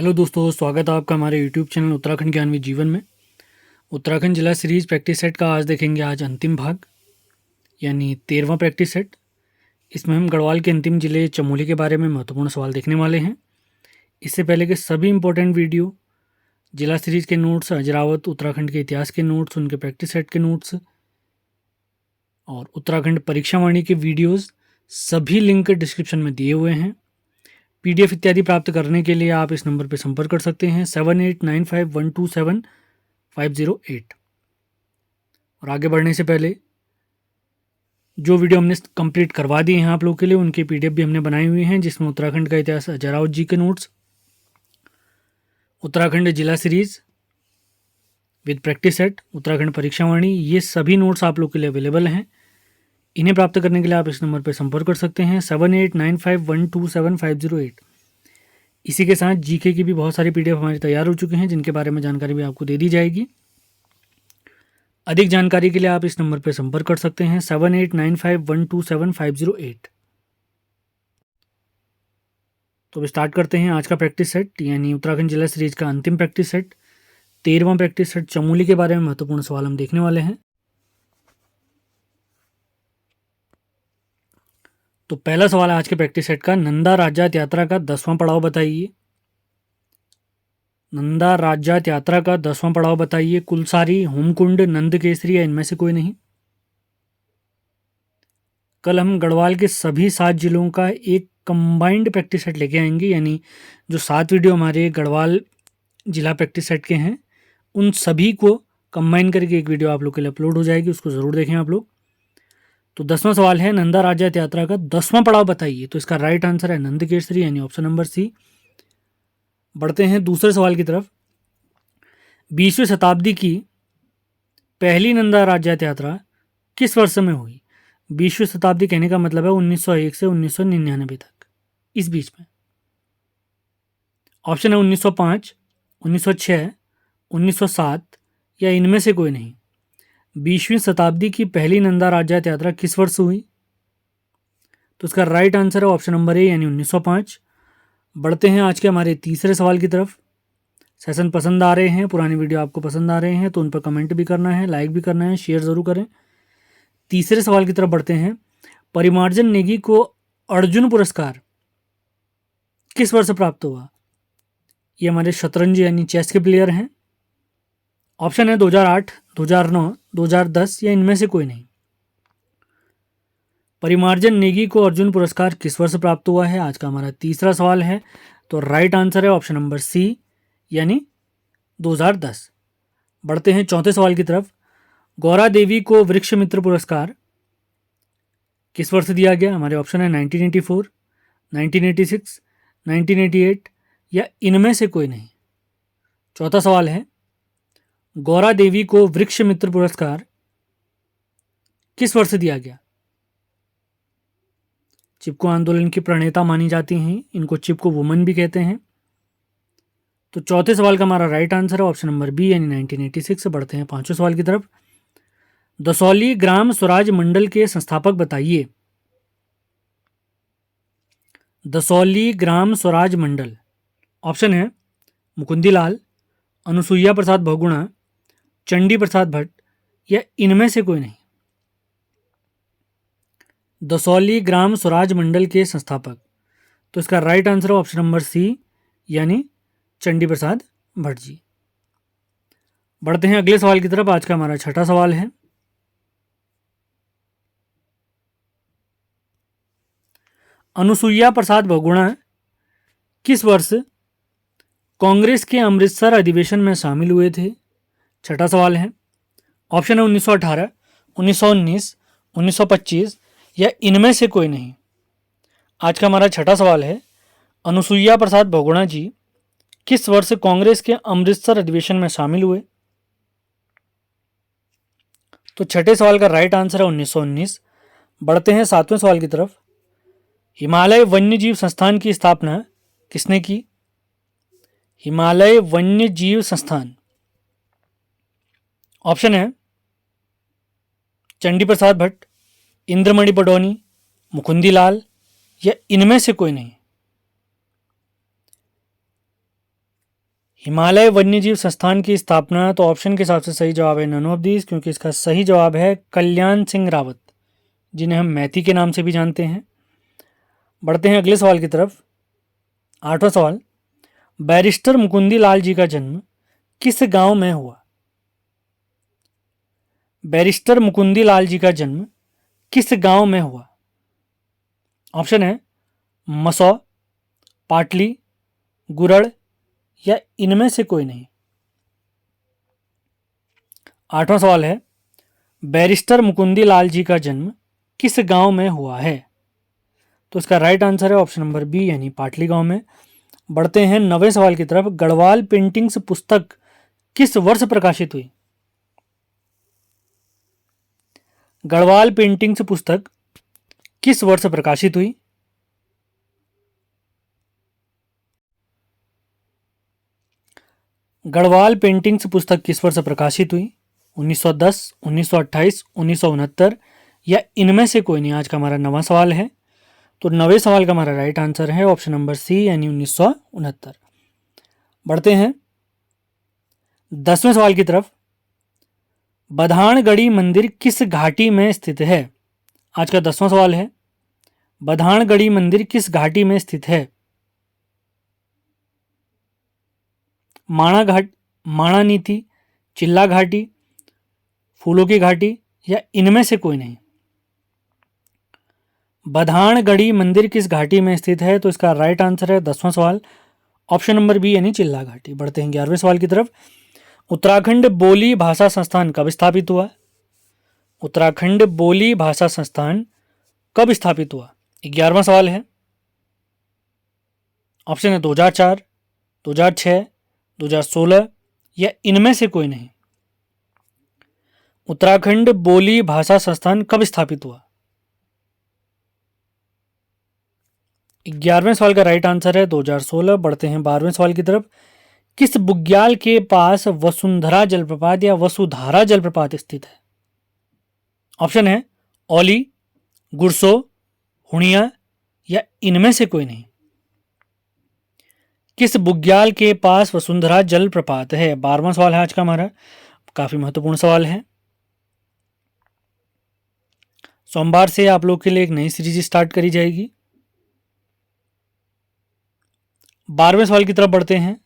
Hello दोस्तों, स्वागत है आपका हमारे यूट्यूब चैनल उत्तराखंड ज्ञान में जीवन में। उत्तराखंड जिला सीरीज प्रैक्टिस सेट का आज देखेंगे अंतिम भाग यानी 13वां प्रैक्टिस सेट। इसमें हम गढ़वाल के अंतिम जिले चमोली के बारे में महत्वपूर्ण सवाल देखने वाले हैं। इससे पहले के सभी इंपॉर्टेंट वीडियो, जिला सीरीज के नोट्स, अजरावत उत्तराखंड के इतिहास के नोट्स, उनके प्रैक्टिस सेट के नोट्स और उत्तराखंड परीक्षावाणी के वीडियोज़, सभी लिंक डिस्क्रिप्शन में दिए हुए हैं। पीडीएफ इत्यादि प्राप्त करने के लिए आप इस नंबर पर संपर्क कर सकते हैं 7895127508। और आगे बढ़ने से पहले जो वीडियो हमने कंप्लीट करवा दिए हैं आप लोगों के लिए, उनकी पीडीएफ भी हमने बनाई हुई हैं, जिसमें उत्तराखंड का इतिहास, अजरावत जी के नोट्स, उत्तराखंड जिला series with practice set, Uttarakhand Parikshavani, ये सभी नोट्स आप लोग के लिए अवेलेबल हैं। इन्हें प्राप्त करने के लिए आप इस नंबर पर संपर्क कर सकते हैं 7895127508। इसी के साथ जीके की भी बहुत सारी पीडीएफ हमारी तैयार हो चुके हैं, जिनके बारे में जानकारी भी आपको दे दी जाएगी। अधिक जानकारी के लिए आप इस नंबर पर संपर्क कर सकते हैं 7895127508। तो अब स्टार्ट करते हैं आज का प्रैक्टिस सेट, यानी उत्तराखंड जिला सीरीज का अंतिम प्रैक्टिस सेट, 13वां प्रैक्टिस सेट चमोली के बारे में महत्वपूर्ण सवाल हम देखने वाले हैं। तो पहला सवाल है आज के प्रैक्टिस सेट का, नंदा राज्यात यात्रा का 10वां पड़ाव बताइए। नंदा राज्यात यात्रा का 10वां पड़ाव बताइए। कुलसारी, होमकुंड, नंदकेसरी या इनमें से कोई नहीं। कल हम गढ़वाल के सभी 7 जिलों का एक कंबाइंड प्रैक्टिस सेट लेके आएंगे, यानी जो 7 वीडियो हमारे गढ़वाल जिला प्रैक्टिस सेट के हैं, उन सभी को कंबाइन करके एक वीडियो आप लोग के लिए अपलोड हो जाएगी, उसको ज़रूर देखें आप लोग। तो 10वां सवाल है, नंदा राज्यात यात्रा का 10वां पड़ाव बताइए। तो इसका राइट आंसर है नंदकेसरी, यानी ऑप्शन नंबर सी। बढ़ते हैं दूसरे सवाल की तरफ। 20वीं शताब्दी की पहली नंदा राज्यात यात्रा किस वर्ष में हुई? 20वीं शताब्दी कहने का मतलब है 1901 से 1999 तक, इस बीच में। ऑप्शन है 1905, 1906, 1907 या इनमें से कोई नहीं। 20वीं शताब्दी की पहली नंदा राज्यात यात्रा किस वर्ष हुई? तो इसका राइट आंसर है ऑप्शन नंबर ए, यानी 1905। बढ़ते हैं आज के हमारे तीसरे सवाल की तरफ। सेशन पसंद आ रहे हैं, पुरानी वीडियो आपको पसंद आ रहे हैं, तो उन पर कमेंट भी करना है, लाइक भी करना है, शेयर ज़रूर करें। तीसरे सवाल की तरफ बढ़ते हैं। परिमार्जन नेगी को अर्जुन पुरस्कार किस वर्ष प्राप्त हुआ? ये हमारे शतरंज यानी चेस के प्लेयर हैं। ऑप्शन है 2008, 2009, 2010 या इनमें से कोई नहीं। परिमार्जन नेगी को अर्जुन पुरस्कार किस वर्ष प्राप्त हुआ है? आज का हमारा तीसरा सवाल है। तो राइट आंसर है ऑप्शन नंबर सी, यानी 2010। बढ़ते हैं चौथे सवाल की तरफ। गौरा देवी को वृक्ष मित्र पुरस्कार किस वर्ष दिया गया? हमारे ऑप्शन है 1984, 1986, 1988 या इनमें से कोई नहीं। चौथा सवाल है, गौरा देवी को वृक्ष मित्र पुरस्कार किस वर्ष दिया गया? चिपको आंदोलन की प्रणेता मानी जाती हैं, इनको चिपको वुमन भी कहते हैं। तो चौथे सवाल का हमारा राइट आंसर है ऑप्शन नंबर बी, यानी 1986। बढ़ते हैं पांचवें सवाल की तरफ। दसौली ग्राम स्वराज मंडल के संस्थापक बताइए। दसौली ग्राम स्वराज मंडल। ऑप्शन है मुकुंदीलाल, अनुसुईया प्रसाद बहुगुणा, चंडी प्रसाद भट्ट या इनमें से कोई नहीं। दसौली ग्राम स्वराज मंडल के संस्थापक, तो इसका राइट आंसर है ऑप्शन नंबर सी, यानी चंडी प्रसाद भट्ट जी। बढ़ते हैं अगले सवाल की तरफ। आज का हमारा छठा सवाल है, अनुसुईया प्रसाद बहुगुणा किस वर्ष कांग्रेस के अमृतसर अधिवेशन में शामिल हुए थे? छठा सवाल है। ऑप्शन है 1918, 1919, 1925 या इनमें से कोई नहीं। आज का हमारा छठा सवाल है, अनुसुईया प्रसाद बहुगुणा जी किस वर्ष कांग्रेस के अमृतसर अधिवेशन में शामिल हुए? तो छठे सवाल का राइट आंसर है 1919। बढ़ते हैं सातवें सवाल की तरफ। हिमालय वन्यजीव संस्थान की स्थापना किसने की? हिमालय वन्यजीव संस्थान। ऑप्शन है चंडी प्रसाद भट्ट, इंद्रमणि बडोनी, मुकुंदीलाल या इनमें से कोई नहीं। हिमालय वन्यजीव संस्थान की स्थापना, तो ऑप्शन के हिसाब से सही जवाब है नन ऑफ दीज, क्योंकि इसका सही जवाब है कल्याण सिंह रावत, जिन्हें हम मैती के नाम से भी जानते हैं। बढ़ते हैं अगले सवाल की तरफ। 8वां सवाल, बैरिस्टर मुकुंदी लाल जी का जन्म किस गांव में हुआ? बैरिस्टर मुकुंदी लाल जी का जन्म किस गांव में हुआ? ऑप्शन है मसौ, पाटली, गुरड़ या इनमें से कोई नहीं। 8वां सवाल है, बैरिस्टर मुकुंदी लाल जी का जन्म किस गांव में हुआ है? तो इसका राइट आंसर है ऑप्शन नंबर बी, यानी पाटली गांव में। बढ़ते हैं 9वें सवाल की तरफ। गढ़वाल पेंटिंग्स पुस्तक किस वर्ष प्रकाशित हुई? गढ़वाल पेंटिंग्स पुस्तक किस वर्ष प्रकाशित हुई? गढ़वाल पेंटिंग्स पुस्तक किस वर्ष प्रकाशित हुई? 1910, 1928, 1969 या इनमें से कोई नहीं। आज का हमारा 9वां सवाल है। तो 9वें सवाल का हमारा राइट आंसर है ऑप्शन नंबर सी, यानी 1969। बढ़ते हैं 10वें सवाल की तरफ। बधानगढ़ी मंदिर किस घाटी में स्थित है? आज का 10वां सवाल है, बधानगढ़ी मंदिर किस घाटी में स्थित है? माणा घाट, माणा नीति, चिल्ला घाटी, फूलों की घाटी या इनमें से कोई नहीं। बधानगढ़ी मंदिर किस घाटी में स्थित है? तो इसका राइट आंसर है 10वां सवाल, ऑप्शन नंबर बी, यानी चिल्ला घाटी। बढ़ते हैं 11वें सवाल की तरफ। उत्तराखंड बोली भाषा संस्थान कब स्थापित हुआ? उत्तराखंड बोली भाषा संस्थान कब स्थापित हुआ? 11वां सवाल है। ऑप्शन है 2004, 2006, 2016 या इनमें से कोई नहीं। उत्तराखंड बोली भाषा संस्थान कब स्थापित हुआ? 11वें सवाल का राइट आंसर है 2016। बढ़ते हैं 12वें सवाल की तरफ। किस बुग्याल के पास वसुंधरा जलप्रपात या वसुधारा जलप्रपात स्थित है? ऑप्शन है औली, गुरसो, हुणिया या इनमें से कोई नहीं। किस बुग्याल के पास वसुंधरा जलप्रपात है? 12वां सवाल है आज का हमारा, काफी महत्वपूर्ण सवाल है। सोमवार से आप लोग के लिए एक नई सीरीज स्टार्ट करी जाएगी। 12वें सवाल की तरफ बढ़ते हैं।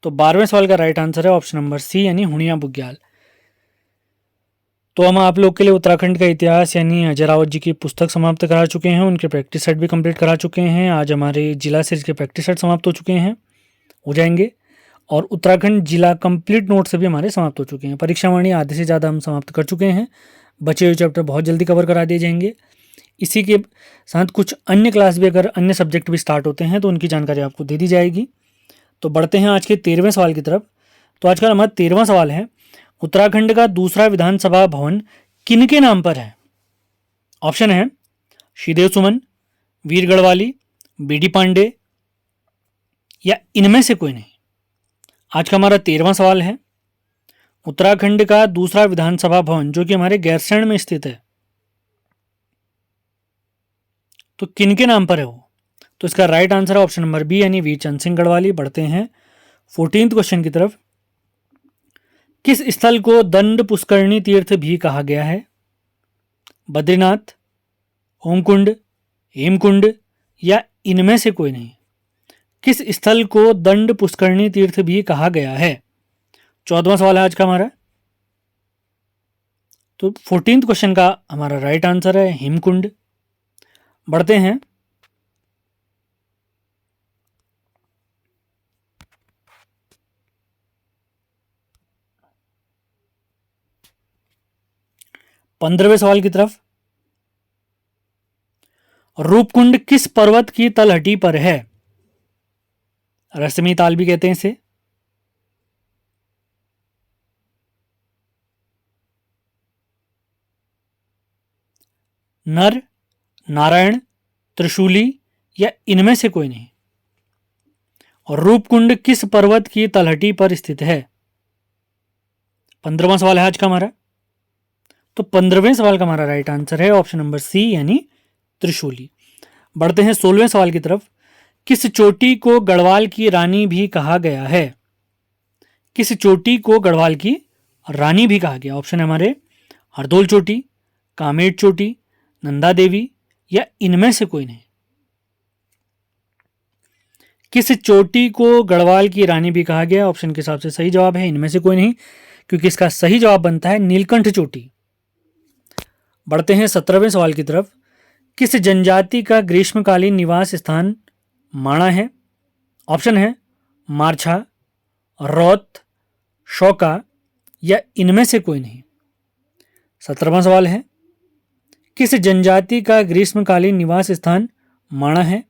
तो 12वें सवाल का राइट आंसर है ऑप्शन नंबर सी, यानी हुणिया बुग्याल। तो हम आप लोग के लिए उत्तराखंड का इतिहास यानी अजय रावत जी की पुस्तक समाप्त करा चुके हैं, उनके प्रैक्टिस सेट भी कंप्लीट करा चुके हैं। आज हमारे जिला सीरीज के प्रैक्टिस सेट समाप्त हो चुके हैं, हो जाएंगे, और उत्तराखंड जिला कंप्लीट नोट से भी हमारे समाप्त हो चुके हैं। परीक्षावाणी आधे से ज़्यादा हम समाप्त कर चुके हैं। बचे हुए चैप्टर बहुत जल्दी कवर करा दिए जाएंगे। इसी के साथ कुछ अन्य क्लास भी, अगर अन्य सब्जेक्ट भी स्टार्ट होते हैं तो उनकी जानकारी आपको दे दी जाएगी। तो बढ़ते हैं आज के 13वें सवाल की तरफ। तो आज का हमारा 13वां सवाल है, उत्तराखंड का दूसरा विधानसभा भवन किनके नाम पर है? ऑप्शन है श्रीदेव सुमन, वीर गढ़वाली, बीडी पांडे या इनमें से कोई नहीं। आज का हमारा 13वां सवाल है, उत्तराखंड का दूसरा विधानसभा भवन जो कि हमारे गैरसैंण में स्थित है, तो किनके नाम पर है वो? तो इसका राइट आंसर है ऑप्शन नंबर बी, यानी वीर चंद सिंह गढ़वाली। बढ़ते हैं 14th क्वेश्चन की तरफ। किस स्थल को दंड पुष्करणी तीर्थ भी कहा गया है? बद्रीनाथ, ओमकुंड, हेमकुंड या इनमें से कोई नहीं। किस स्थल को दंड पुष्करणी तीर्थ भी कहा गया है? 14वां सवाल है आज का हमारा। तो 14th क्वेश्चन का हमारा राइट आंसर है हेमकुंड। बढ़ते हैं 15वें सवाल की तरफ। रूपकुंड किस पर्वत की तलहटी पर है? रश्मि ताल भी कहते हैं इसे। नर, नारायण, त्रिशूली या इनमें से कोई नहीं। और रूपकुंड किस पर्वत की तलहटी पर स्थित है? 15वां सवाल है आज का हमारा। तो 15वें सवाल का हमारा राइट आंसर है ऑप्शन नंबर सी, यानी त्रिशूली। बढ़ते हैं 16वें सवाल की तरफ। किस चोटी को गढ़वाल की रानी भी कहा गया है? किस चोटी को गढ़वाल की रानी भी कहा गया? ऑप्शन है हमारे हरदोल चोटी, कामेट चोटी, नंदा देवी या इनमें से कोई नहीं। किस चोटी को गढ़वाल की रानी भी कहा गया? ऑप्शन के हिसाब से सही जवाब है इनमें से कोई नहीं, क्योंकि इसका सही जवाब बनता है नीलकंठ चोटी। बढ़ते हैं 17वें सवाल की तरफ। किस जनजाति का ग्रीष्मकालीन निवास स्थान माणा है? ऑप्शन है मारछा, रौत, शौका या इनमें से कोई नहीं। 17वां सवाल है, किस जनजाति का ग्रीष्मकालीन निवास स्थान माणा है?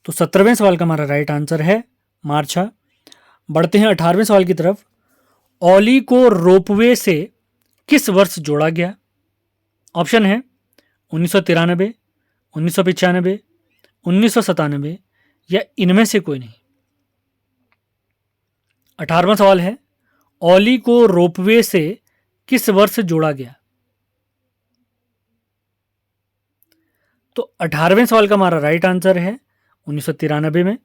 तो 17वें सवाल का हमारा राइट आंसर है मारछा। बढ़ते हैं 18वें सवाल की तरफ। औली को रोपवे से किस वर्ष जोड़ा गया? ऑप्शन है 1993, 1995, 1997 या इनमें से कोई नहीं। 18वां सवाल है, औली को रोपवे से किस वर्ष जोड़ा गया? तो 18वें सवाल का हमारा राइट आंसर है 1993 में।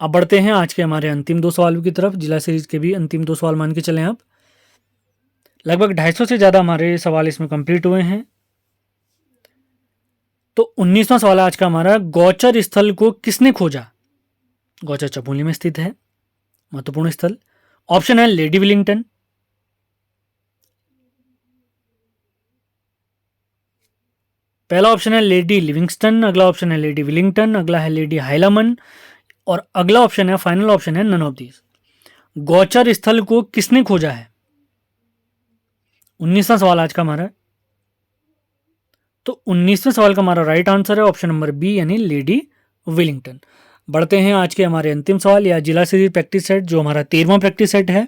अब बढ़ते हैं आज के हमारे अंतिम 2 सवालों की तरफ। जिला सीरीज के भी अंतिम 2 सवाल मान के चलें आप। लगभग 250 से ज़्यादा हमारे सवाल इसमें कंप्लीट हुए हैं। तो 19वां सवाल आज का हमारा, गौचर स्थल को किसने खोजा? गौचर चमोली में स्थित है, महत्वपूर्ण स्थल। ऑप्शन है लेडी विलिंगटन, पहला ऑप्शन है लेडी लिविंगस्टन, अगला ऑप्शन है लेडी विलिंगटन, अगला है लेडी हाइलामन और अगला ऑप्शन है, फाइनल ऑप्शन है नन ऑफ दीज। गौचर स्थल को किसने खोजा है? 19वां सवाल आज का हमारा। तो 19वें सवाल का हमारा राइट आंसर है ऑप्शन नंबर बी यानी लेडी विलिंगटन। बढ़ते हैं आज के हमारे अंतिम सवाल या जिला सीरीज प्रैक्टिस सेट, जो हमारा 13वां प्रैक्टिस सेट है,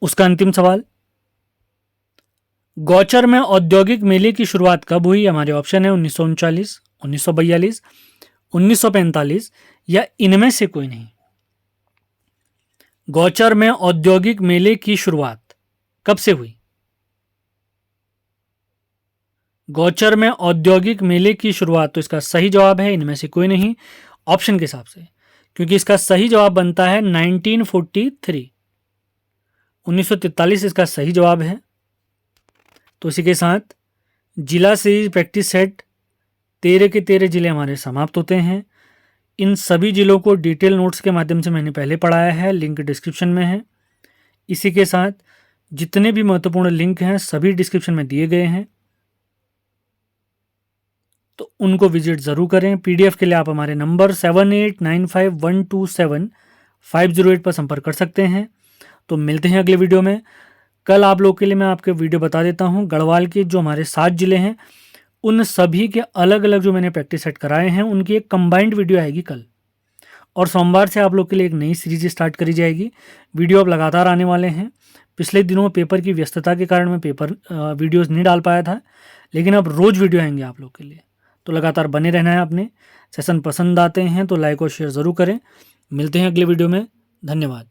उसका अंतिम सवाल। गौचर में औद्योगिक मेले की शुरुआत कब हुई? हमारे ऑप्शन है 1939, 1942, 1945 या इनमें से कोई नहीं। गौचर में औद्योगिक मेले की शुरुआत कब से हुई? गौचर में औद्योगिक मेले की शुरुआत, तो इसका सही जवाब है इनमें से कोई नहीं ऑप्शन के हिसाब से, क्योंकि इसका सही जवाब बनता है 1943, 1943 इसका सही जवाब है। तो इसी के साथ जिला सीरीज प्रैक्टिस सेट 13 के 13 जिले हमारे समाप्त होते हैं। इन सभी जिलों को डिटेल नोट्स के माध्यम से मैंने पहले पढ़ाया है, लिंक डिस्क्रिप्शन में है। इसी के साथ जितने भी महत्वपूर्ण लिंक हैं सभी डिस्क्रिप्शन में दिए गए हैं, तो उनको विजिट ज़रूर करें। पीडीएफ के लिए आप हमारे नंबर 7895127508 पर संपर्क कर सकते हैं। तो मिलते हैं अगले वीडियो में। कल आप लोग के लिए मैं आपके वीडियो बता देता हूं, गढ़वाल के जो हमारे 7 जिले हैं उन सभी के अलग अलग जो मैंने प्रैक्टिस सेट कराए हैं उनकी एक कंबाइंड वीडियो आएगी कल। और सोमवार से आप लोग के लिए एक नई सीरीज स्टार्ट करी जाएगी। वीडियो अब लगातार आने वाले हैं। पिछले दिनों पेपर की व्यस्तता के कारण मैं वीडियोज़ नहीं डाल पाया था, लेकिन अब रोज़ वीडियो आएंगे आप लोग के लिए, तो लगातार बने रहना है। आपने सेशन पसंद आते हैं तो लाइक और शेयर ज़रूर करें। मिलते हैं अगले वीडियो में। धन्यवाद।